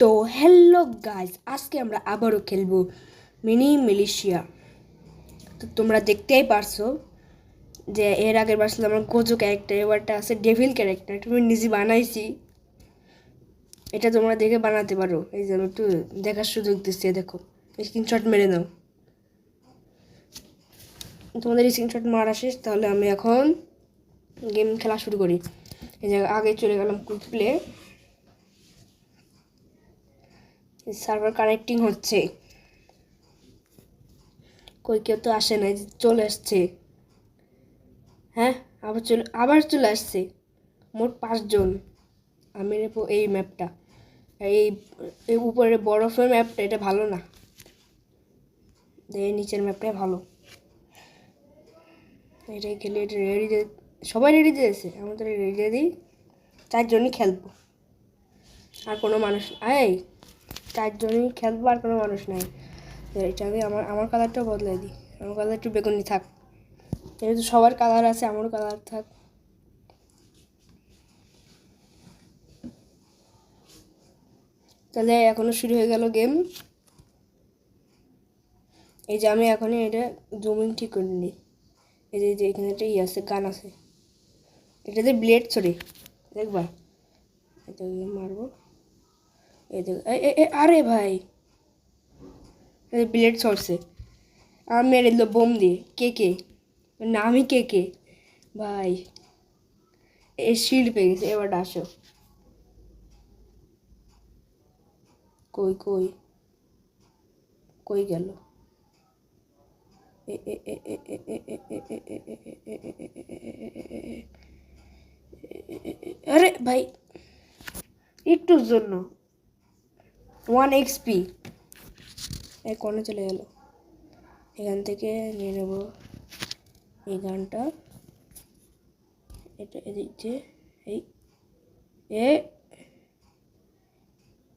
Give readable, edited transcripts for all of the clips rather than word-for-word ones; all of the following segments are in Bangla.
তো হ্যালো গাইস, আজকে আমরা আবারও খেলবো মিনি মিলিশিয়া। তো তোমরা দেখতেই পারছো যে এর আগের বার ছিল আমার গোজো ক্যারেক্টার, এবারটা আছে ডেভিল ক্যারেক্টার। তুমি নিজে বানাইছি, এটা তোমরা দেখে বানাতে পারো। এই যে আমি একটু দেখার সুযোগ দিচ্ছি, দেখো স্ক্রিনশট মেরে নাও। তোমাদের স্ক্রিনশট মারা শেষ, তাহলে আমি এখন গেম খেলা শুরু করি। এই যে আগে চলে গেলাম কুইক প্লে, সার্ভার কানেক্টিং হচ্ছে। কই কেউ তো আসে নাই, চলে আসছে। হ্যাঁ, আবার চলে আসছে। মোট 5 জন। আমি নেবো এই ম্যাপটা। এই এই উপরে বরফের ম্যাপটা, এটা ভালো না, এই নিচের ম্যাপটাই ভালো। এটাই খেলে, এটা রেডি, সবাই রেডি দিয়েছে, আমাদের রেডি দিয়ে দিই। 4জনই খেলবো, আর কোনো মানুষ এই 4জনই খেলবো, আর কোনো মানুষ নাই। এটা আমি আমার কালারটাও বদলাই দিই, আমার কালার একটু বেগুনি থাক, যেহেতু সবার কালার আছে আমারও কালার থাক। তাহলে এখনো শুরু হয়ে গেল গেম। এই যে আমি এখন এটা জুমিং ঠিক করে নিই। এই যে এখানে একটা আছে, গান আছে, এটাতে ব্লেড ছড়ে, দেখবা এটা মারবো। এই দেখ, আরে ভাই ব্লেড ছড়ছে, আমি মেরে দিল বোম দিয়ে। কে না, আমি কে ভাই, এই শিল্ড পেয়ে গেছে। এবার আসো, কই কই কই গেল? আরে ভাই, একটুর জন্য 1 XP এই কোণে চলে গেল। এখান থেকে নিয়ে নেব এই গানটা, এটা এদিকে। এই এ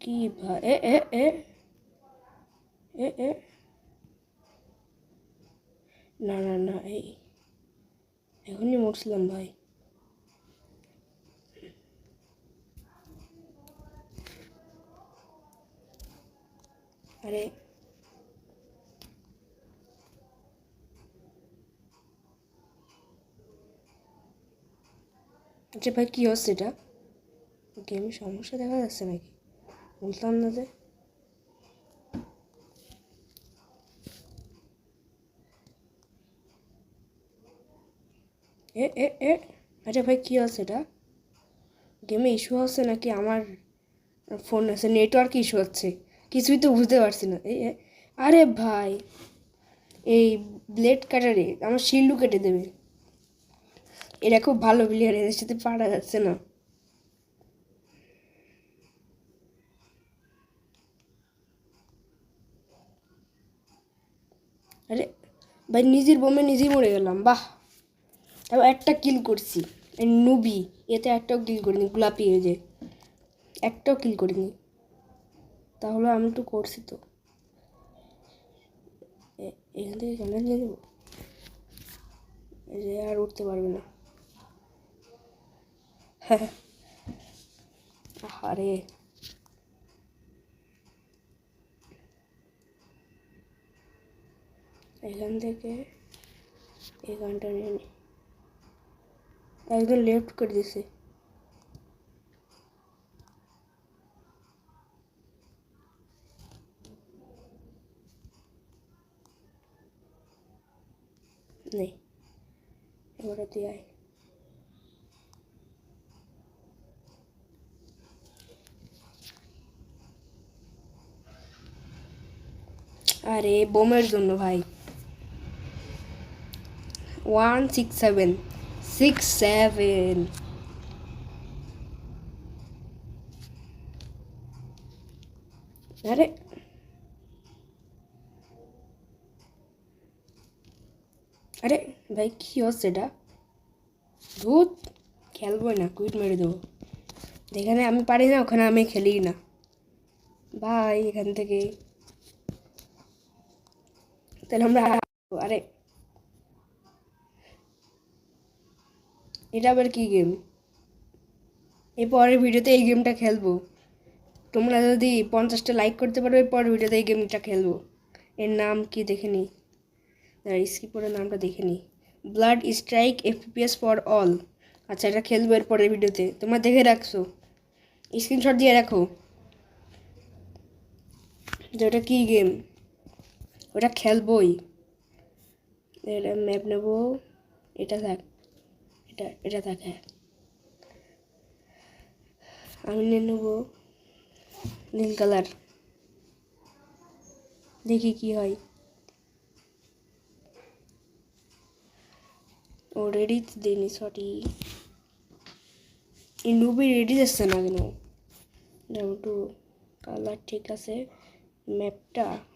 কি ভাই, এ এ এ এ এ না না না, এই এখনই মরছিলাম ভাই। আরে আচ্ছা ভাই, কী হচ্ছে এটা? গেমে সমস্যা দেখা যাচ্ছে নাকি? বুঝলাম না যে। এ আচ্ছা ভাই, কী হচ্ছে এটা? গেমে ইস্যু হচ্ছে নাকি আমার ফোন আছে নেটওয়ার্ক ইস্যু হচ্ছে? কিছুই তো বুঝতে পারছি না। আরে ভাই, এই ব্লেড কাটারে আমার শিল্ডও কেটে দেবে। এরা খুব ভালো প্লেয়ার, এদের সাথে পারা যাচ্ছে না। আরে ভাই, নিজের বোমে নিজেই মরে গেলাম, বাহ। তারপর একটা কিল করছি, নুবি, এতে একটাও কিল করিনি। গোলাপি হয়ে যে একটাও কিল করিনি, তাহলে আমি তো করছি তো। এখান থেকে কেন নিয়ে দেবো, যে আর উঠতে পারবে না। আরে এখান থেকে এই গানটা নিয়ে নি, একদম লেফট করে দিছে। নেই, এবারে তুই আয়। আরে বোমের জন্য ভাই। 167 আরে আরে ভাই, কী হচ্ছে এটা? ধুত, খেলবই না, কুইট মেরে দেবো। যেখানে আমি পারি না ওখানে আমি খেলি না ভাই। এখান থেকে তাহলে আমরা, আরে এটা আবার কি গেম? এই পরের ভিডিওতে এই গেমটা খেলবো। তোমরা যদি 50টা লাইক করতে পারো এরপর ভিডিওতে এই গেমটা খেলবো। এর নাম কি দেখে নি, স্কিপ করে নামটা দেখে নি। Blood strike FPS for all. আচ্ছা, এটা খেলবো এর পরের ভিডিওতে, তোমরা দেখে রাখছো, স্ক্রিনশট দিয়ে রাখো যে ওটা কী গেম, ওটা খেলবই। এটা ম্যাপ নেব, এটা থাক, এটা থাক। হ্যাঁ, আমি নিয়ে নেবো নীল কালার, দেখি কি হয়। ও রেডি দিইনি, সরি। এই নুবি রেডি যাচ্ছে না কেন? টু কালার ঠিক আছে।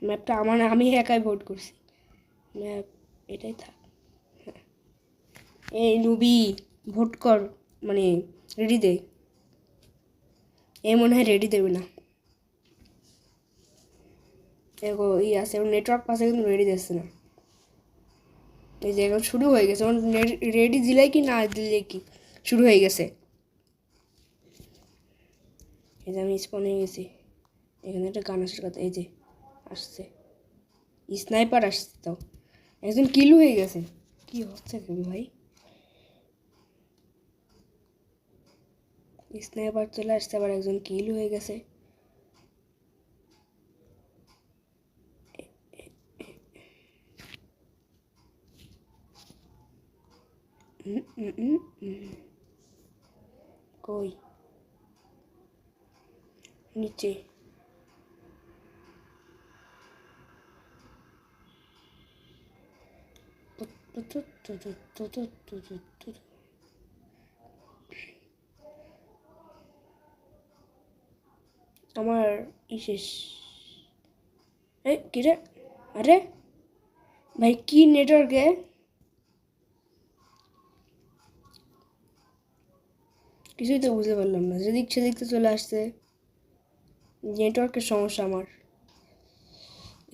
ম্যাপটা আমি একাই ভোট করছি। ম্যাপ এটাই থাক। হ্যাঁ, এই নুবি ভোট কর, মানে রেডি দে। এ মনে হয় রেডি দেবে না, এগো আছে নেটওয়ার্ক পাশে কিন্তু রেডি দিচ্ছে না। এই যে এখন শুরু হয়ে গেছে, রেডি দিলে কি না দিলে কি শুরু হয়ে গেছে। এই যে আমি স্পন হয়ে গেছি, এখানে একটা গান আসার কথা। এই যে আসছে, স্নাইপার আসছে, তো একজন কিল হয়ে গেছে। কি হচ্ছে ভাই? স্নাইপার চলে আসছে, আবার একজন কিল হয়ে গেছে। কই নিচে? আমার শেষ। এই কি রে? আরে ভাই কি নেটওয়ার্কে, কিছুই তো বুঝতে পারলাম না, যেদিক সেদিক তো চলে আসছে। নেটওয়ার্কের সমস্যা আমার।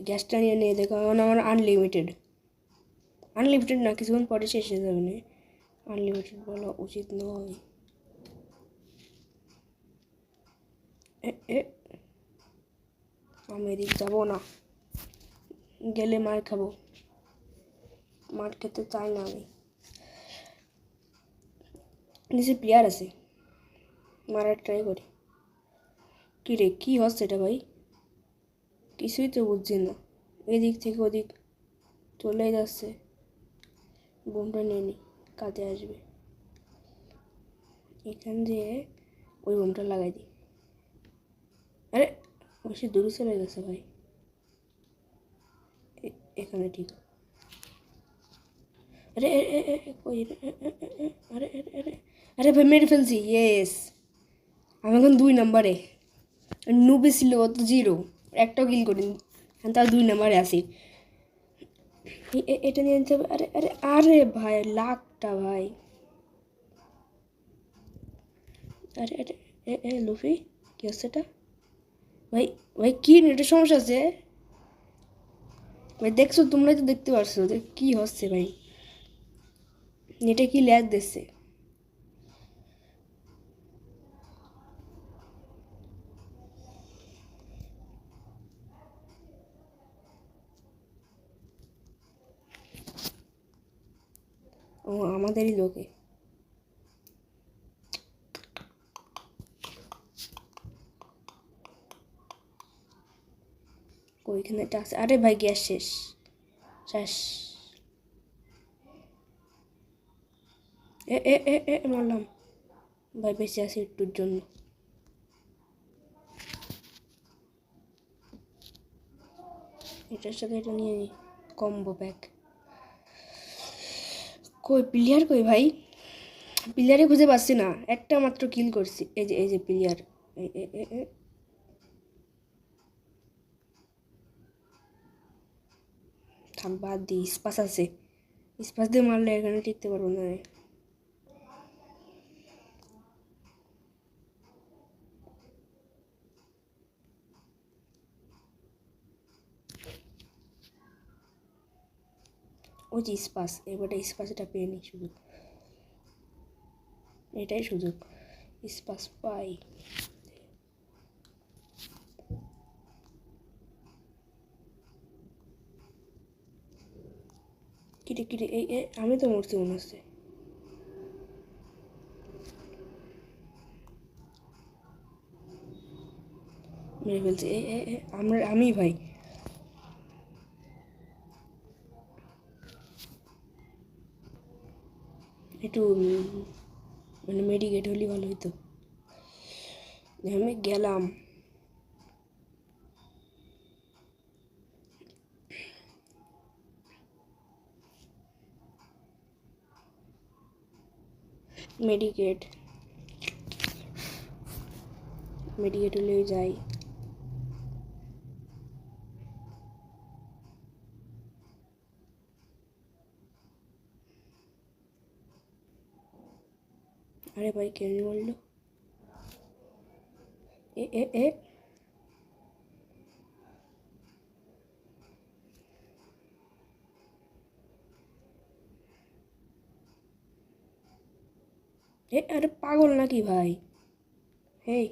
গ্যাসটা নিয়ে দেখো, এখন আমার আনলিমিটেড না, কিছুক্ষণ পরে শেষ হয়ে যাবে না। আনলিমিটেড বলা উচিত নয়। আমি এদিক যাবো না, গেলে মার খাবো, মার খেতে চাই না আমি। নিচে প্লেয়ার আছে, মারার ট্রাই করি। কী রে, কী হচ্ছে এটা ভাই? কিছুই তো বুঝছি না, এদিক থেকে ওদিক চলে যাচ্ছে। বোমটা নিয়ে নি, কাজে আসবে। এখান দিয়ে ওই বোমটা লাগাই দিই। আরে বেশি দূরে চলে গেছে ভাই, এখানে ঠিক। আরে আরে আরে আরে ভাই মেরে ফেলছি, ইয়েস। আমি এখন 2 নম্বরে, নুবে ছিল অত 0, একটাও কিল করিনি, তাও 2 নম্বরে আছি। এটা নিয়ে নিতে হবে। আরে আরে আরে ভাই লাখটা ভাই। আরে আরে লুফি কি হচ্ছে এটা? ভাই ভাই কি নেটের সমস্যা আছে ভাই? দেখছো, তোমরাই তো দেখতে পারছো যে কি হচ্ছে ভাই, নেটে কি ল্যাগ দিচ্ছে। ও আমাদেরই লোকে। ওইখানে একটা আছে। আরে ভাই গ্যাস শেষ শেষ। মারলাম ভাই, বেঁচে আছি একটুর জন্য। এটার সাথে এটা নিয়ে নিই, কম্বো প্যাক। কই প্লেয়ার কই ভাই? প্লেয়ারে খুঁজে পাচ্ছি না, একটা মাত্র কিল করছি। এই যে প্লেয়ার। থাক বাদ দিই, স্পাস আছে, স্পাস দিয়ে মারলে এখানে টিকতে পারবো না। ওই যে স্পাস, এবারে স্পাসটা পেয়ে নিই, সুযোগ এটাই সুযোগ, স্পাস পাই। কিরে কিরে আমি তো মরছি মনে হচ্ছে। মেরে ফেলছে আমি ভাই। একটু মানে মেডিকেট হলে ভালো হইতো। আমি গেলাম। মেডিকেট হলে যাই। আরে ভাই কেন বললো? এ আরে পাগল নাকি ভাই? হেই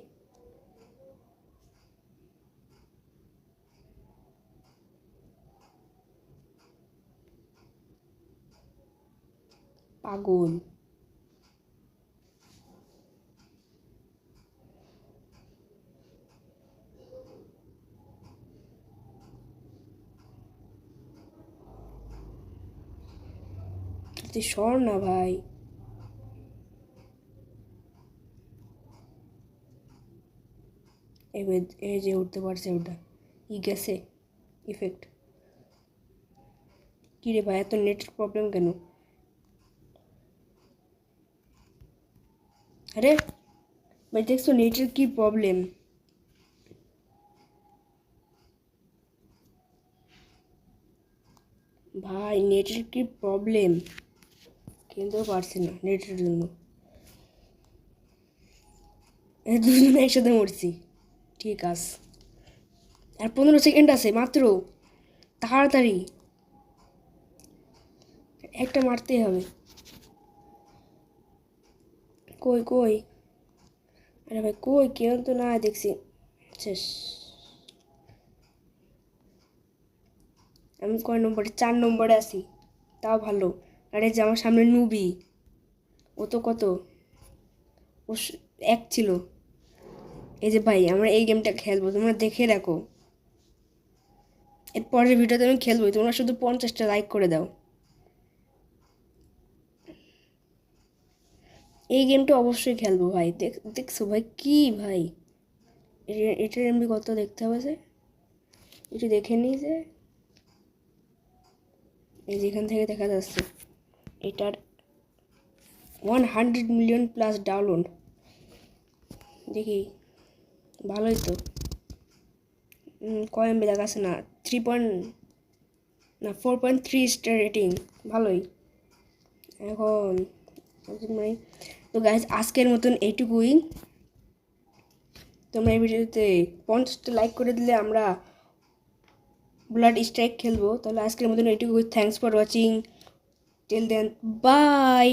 পাগল। তুই সর না ভাই। এবার এই যে উঠতে পারছে ওটা গেছে ইফেক্ট। কী রে ভাই এত নেটের প্রবলেম কেন? আরে ভাই দেখছো নেটের কি প্রবলেম? ভাই নেটের কি প্রবলেম? কিনতেও পারছি না নেটের জন্য। দুজনে একসাথে মরছি। ঠিক আছে, আর 15 সেকেন্ড আছে মাত্র। তাড়াতাড়ি একটা মারতেই হবে। কই কই? আরে ভাই কই কেউ তো না দেখছি। শেষ। আমি কয় নম্বরে? 4 নম্বরে আছি, তাও ভালো। আরে যে আমার সামনে নুবি, ও তো কত, ও 1 ছিল। এই যে ভাই আমরা এই গেমটা খেলবো, তোমরা দেখে রাখো। এর পরের ভিডিওতে আমি খেলবোই, তোমরা শুধু 50টা লাইক করে দাও। এই গেমটা অবশ্যই খেলবো ভাই। দেখছো ভাই কি ভাই, এটার এমবি কত দেখতে হবে যে, একটু দেখে নিই যে। এই যেখান থেকে দেখা যাচ্ছে এটার 100 মিলিয়ন প্লাস ডাউনলোড। দেখি ভালোই তো। কয় এমবি দেখাচ্ছে না, 4.3 স্টার রেটিং, ভালোই। এখন মানে তো গাইজ আজকের মতন এইটুকুই। তোমরা এই ভিডিওতে 50টা লাইক করে দিলে আমরা ব্লাড স্ট্রাইক খেলবো। তাহলে আজকের মতন এইটুকুই। Thanks for watching, till then by.